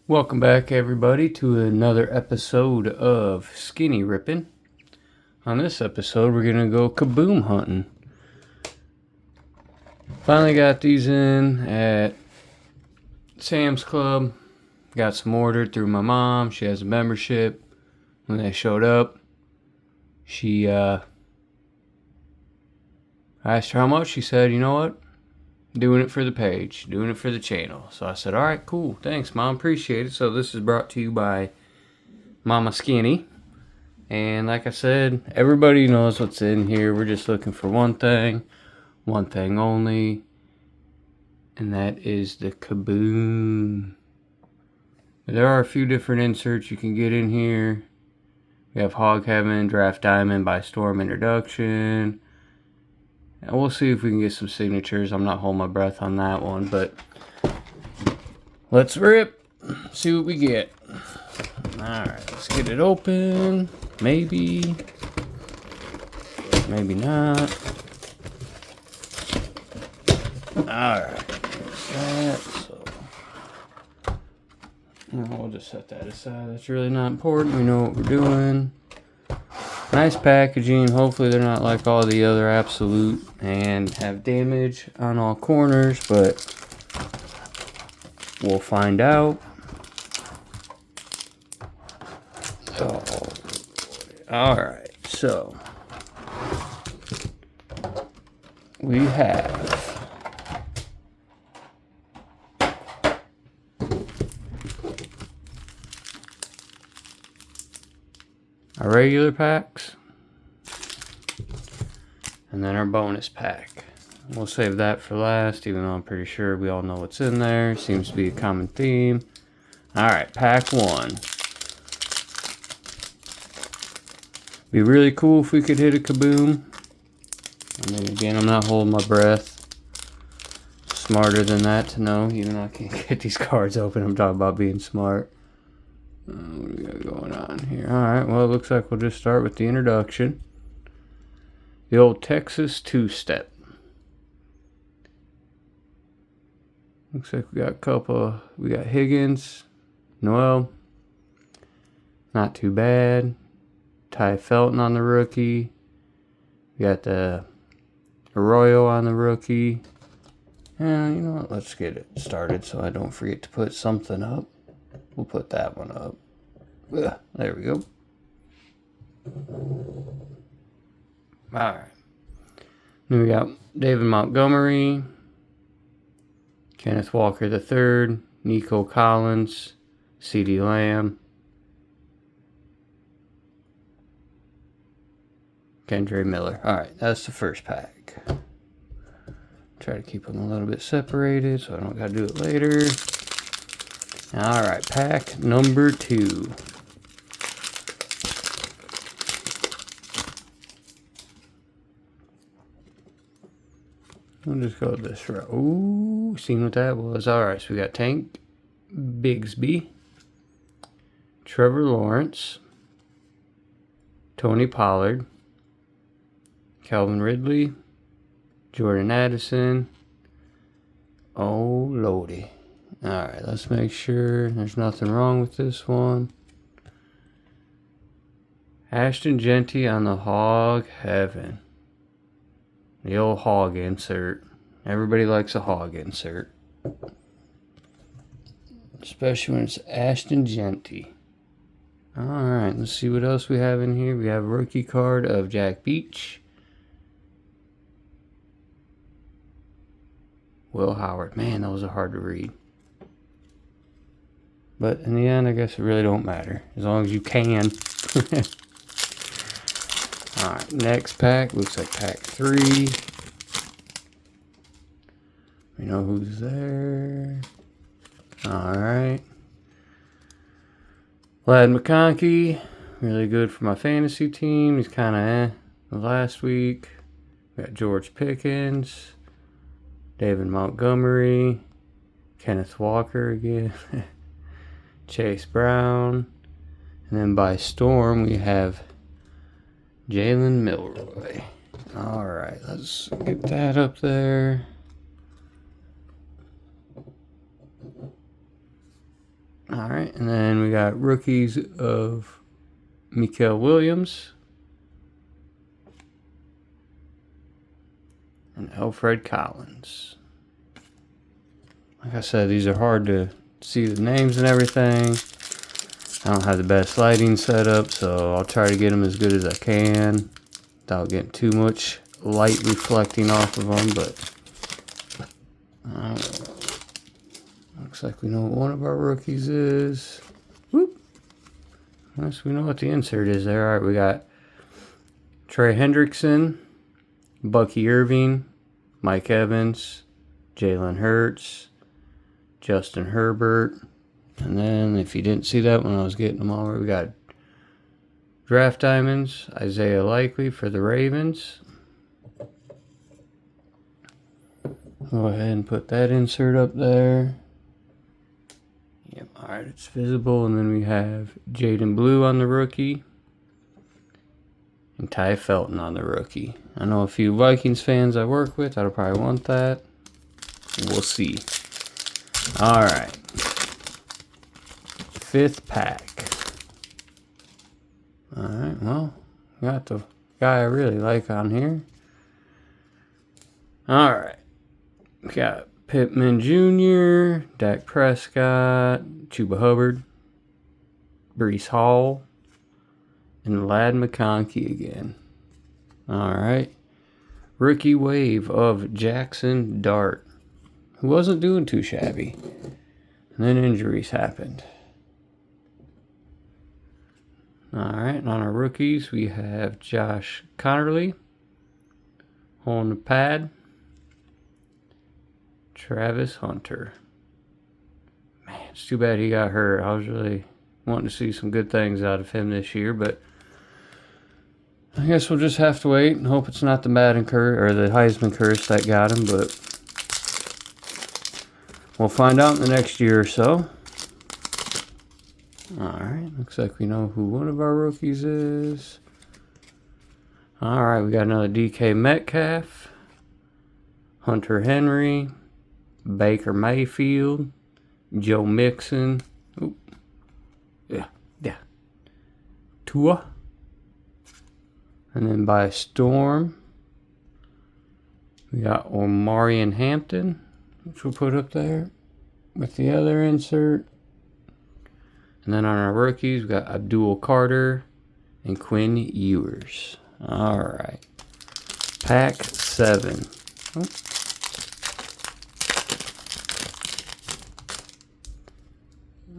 Welcome back, everybody, to another episode of Skinny Rippin'. On this episode, we're going to go Kaboom hunting. Finally got these in at Sam's Club. Got some ordered through my mom. She has a membership. When they showed up, she I asked her how much. She said, you know what? Doing it for the page, doing it for the channel. So I said, all right, cool. Thanks, Mom. Appreciate it. So this is brought to you by Mama Skinny. And like I said, everybody knows what's in here. We're just looking for one thing only. And that is the Kaboom. There are a few different inserts you can get in here. We have Hog Heaven, Draft Diamond by Storm Introduction. And we'll see if we can get some signatures. I'm not holding my breath on that one, but let's rip. See what we get. Alright, let's get it open. Maybe. Maybe not. Alright, there's that. So we'll just set that aside. That's really not important. We know what we're doing. Nice packaging. Hopefully they're not like all the other Absolute and have damage on all corners, but we'll find out. Oh, alright, so we have our regular packs and then our bonus pack. We'll save that for last, even though I'm pretty sure we all know what's in there. Seems to be a common theme. Alright, pack one. Be really cool if we could hit a Kaboom. I mean, again, I'm not holding my breath. Smarter than that to know, even though I can't get these cards open. I'm talking about being smart. What do we got going on here? Alright, well, it looks like we'll just start with the introduction. The old Texas two-step. Looks like we got a couple. We got Higgins, Noel. Not too bad. Ty Felton on the rookie. We got the Arroyo on the rookie. And you know what? Let's get it started so I don't forget to put something up. We'll put that one up. Ugh, there we go. Alright. Then we got David Montgomery, Kenneth Walker III, Nico Collins, CeeDee Lamb, Kendre Miller. Alright, that's the first pack. Try to keep them a little bit separated so I don't got to do it later. Alright, pack number 2. We'll just go this route. Ooh, seen what that was. Alright, so we got Tank Bigsby, Trevor Lawrence, Tony Pollard, Calvin Ridley, Jordan Addison. Oh, lordy. Alright, let's make sure there's nothing wrong with this one. Ashton Genty on the Hog Heaven. The old hog insert. Everybody likes a hog insert. Especially when it's Ashton Genty. Alright, let's see what else we have in here. We have a rookie card of Jack Beach. Will Howard. Man, those are hard to read. But in the end, I guess it really don't matter. As long as you can. Alright, next pack. Looks like pack 3. We know who's there. Alright. Lad McConkey. Really good for my fantasy team. He's kind of last week. We got George Pickens. David Montgomery. Kenneth Walker again. Chase Brown. And then by storm, we have Jalen Milroy. Alright, let's get that up there. Alright, and then we got rookies of Mikael Williams and Alfred Collins. Like I said, these are hard to see the names and everything. I don't have the best lighting setup, so I'll try to get them as good as I can without getting too much light reflecting off of them, but looks like we know what one of our rookies is. Whoop. Unless we know what the insert is there. Alright, we got Trey Hendrickson, Bucky Irving, Mike Evans, Jalen Hurts, Justin Herbert. And then, if you didn't see that when I was getting them all, we got Draft Diamonds, Isaiah Likely for the Ravens. Go ahead and put that insert up there. Yep, alright, it's visible. And then we have Jaden Blue on the rookie. And Ty Felton on the rookie. I know a few Vikings fans I work with that'll probably want that. We'll see. Alright. 5th pack. Alright, well, got the guy I really like on here. Alright. Got Pittman Jr., Dak Prescott, Chuba Hubbard, Breece Hall, and Ladd McConkey again. Alright. Rookie wave of Jackson Dart, who wasn't doing too shabby. And then injuries happened. Alright, and on our rookies, we have Josh Connerly on the pad. Travis Hunter. Man, it's too bad he got hurt. I was really wanting to see some good things out of him this year, but I guess we'll just have to wait and hope it's not the Madden curse or the Heisman curse that got him, but we'll find out in the next year or so. Alright, looks like we know who one of our rookies is. Alright, we got another DK Metcalf, Hunter Henry, Baker Mayfield, Joe Mixon, Tua, and then by storm, we got Omarion Hampton, which we'll put up there with the other insert. And then on our rookies, we got Abdul Carter and Quinn Ewers. Alright. Pack 7. Oh.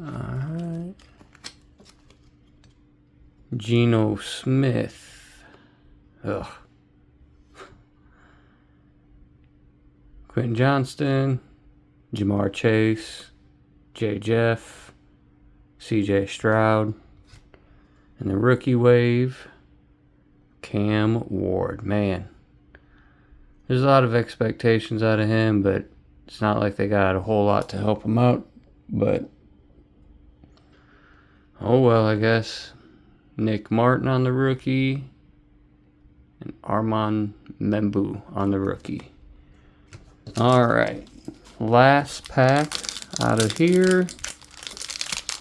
Alright. Geno Smith. Ugh. Quentin Johnston. Jamar Chase. J. Jeff. CJ Stroud. And the rookie wave, Cam Ward. Man, there's a lot of expectations out of him, but it's not like they got a whole lot to help him out. But, oh well, I guess. Nick Martin on the rookie. And Armand Membu on the rookie. Alright. Last pack out of here.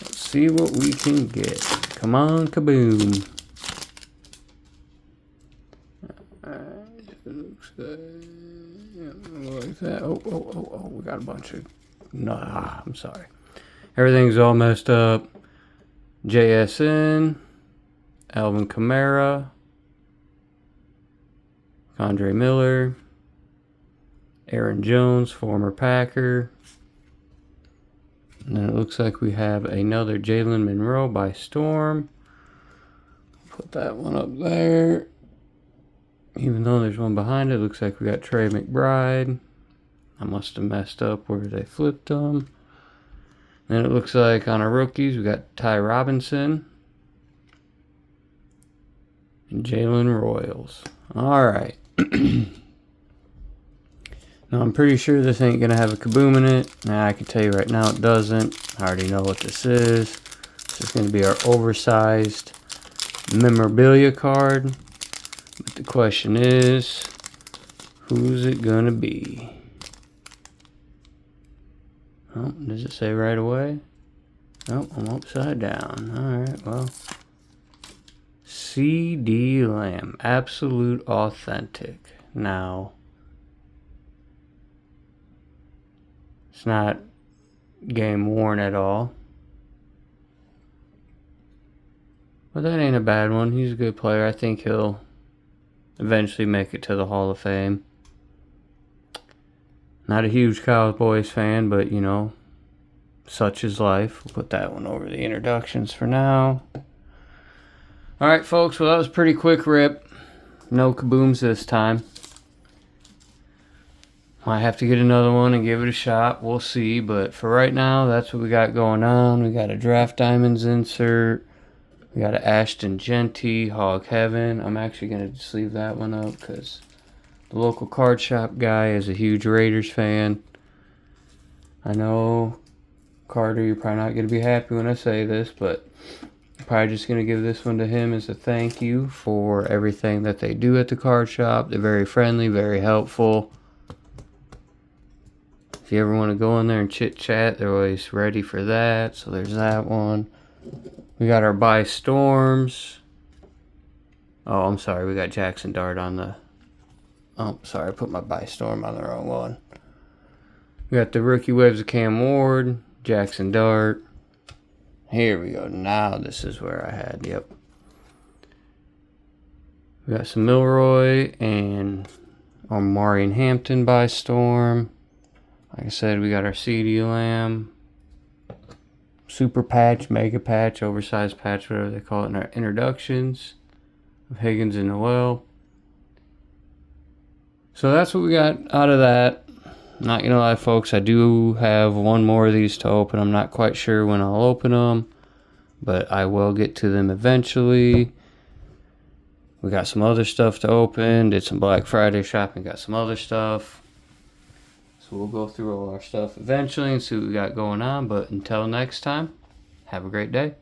Let's see what we can get. Come on, Kaboom. Looks like that. Oh, we got a bunch of... Nah, I'm sorry. Everything's all messed up. JSN. Alvin Kamara. Andre Miller. Aaron Jones, former Packer. And then it looks like we have another Jalen Monroe by storm. Put that one up there. Even though there's one behind it, looks like we got Trey McBride. I must have messed up where they flipped them. Then it looks like on our rookies, we got Ty Robinson. And Jalen Royals. Alright. Now, I'm pretty sure this ain't going to have a Kaboom in it. Now, I can tell you right now it doesn't. I already know what this is. This is going to be our oversized memorabilia card. But the question is, who's it going to be? Oh, does it say right away? Oh, I'm upside down. Alright, well. CD Lamb. Absolute Authentic. Now, it's not game worn at all. But that ain't a bad one. He's a good player. I think he'll eventually make it to the Hall of Fame. Not a huge Cowboys fan, but you know, such is life. We'll put that one over the introductions for now. Alright, folks. Well, that was a pretty quick rip. No kabooms this time. Might have to get another one and give it a shot. We'll see. But for right now, that's what we got going on. We got a Draft Diamonds insert. We got an Ashton Genty, Hog Heaven. I'm actually going to just leave that one up because the local card shop guy is a huge Raiders fan. I know, Carter, you're probably not going to be happy when I say this, but I'm probably just going to give this one to him as a thank you for everything that they do at the card shop. They're very friendly, very helpful. If you ever want to go in there and chit chat, they're always ready for that. So there's that one. We got our By Storms. Oh, I'm sorry. We got Jackson Dart on the... Oh, sorry. I put my By Storm on the wrong one. We got the Rookie Waves of Cam Ward. Jackson Dart. Here we go. Now this is where I had... Yep. We got some Milroy and Omarion Hampton By Storm. Like I said, we got our CD Lamb. Super patch, mega patch, oversized patch, whatever they call it in our introductions of Higgins and Noel. So that's what we got out of that. Not gonna lie, folks, I do have one more of these to open. I'm not quite sure when I'll open them, but I will get to them eventually. We got some other stuff to open. Did some Black Friday shopping, got some other stuff. So we'll go through all our stuff eventually and see what we got going on. But until next time, have a great day.